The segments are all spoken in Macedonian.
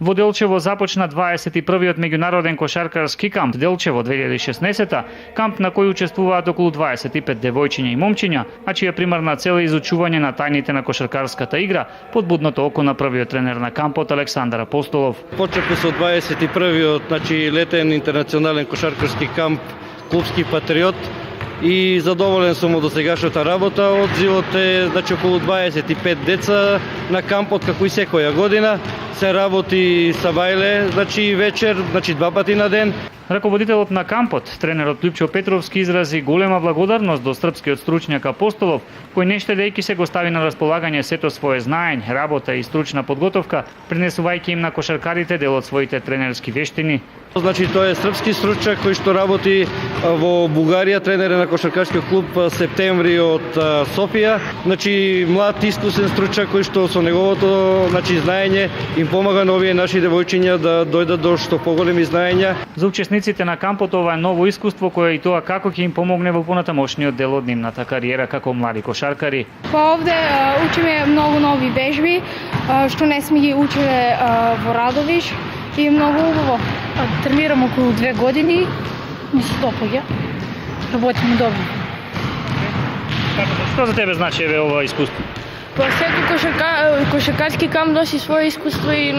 Во Делчево започна 21-виот меѓународен кошаркарски камп Делчево 2016, камп на кој учествуваат околу 25 девојчиња и момчиња, а чија примарна цел е изучување на тајните на кошаркарската игра под будното око на првиот тренер на кампот Александар Апостолов. Почеко со 21-виот, летен интернационален кошаркарски камп Клупски патриот и задоволен сум од досегашната работа. Одзивот е околу 25 деца на кампот како и секоја година. Се работи сабајле, вечер, 2 пати на ден. Раководителот на кампот, тренерот Љупчо Петровски, изрази голема благодарност до српскиот стручњак Апостолов, кој не штедејќи се го стави на располагање сето свое знаење, работа и стручна подготовка, пренесувајќи им на кошаркарите дел од своите тренерски вештини. Тој е српски стручњак кој што работи во Бугарија, тренер на кошаркарскиот клуб Септември од Софија. Млад искусен стручњак кој што со неговото знаење им помага на овие наши девојчиња да дојдат до што поголеми знаења. За учесниците на кампот ова е ново искуство кое и тоа како ќе им помогне во понатамошниот дел од нивната кариера како млади кошаркари. Овде учиме многу нови вежби што не сме ги учеле во Радовиш и многу убаво. Тренирам околу 2 години, ми се допаѓа. Работиме добро. Што за тебе значи ова искуство? Секој кошаркарски камп носи свое искуство и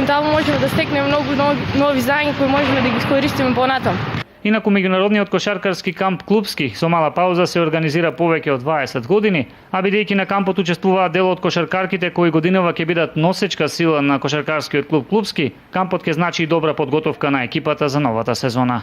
таму можеме да стекнеме многу нови знаења кои можеме да ги искористиме понатаму. Инаку меѓународниот кошаркарски камп Клупски со мала пауза се организира повеќе од 20 години, а бидејќи на кампот учествуваат дел од кошаркарките кои годинава ќе бидат носечка сила на кошаркарскиот клуб Клупски, кампот ќе значи и добра подготовка на екипата за новата сезона.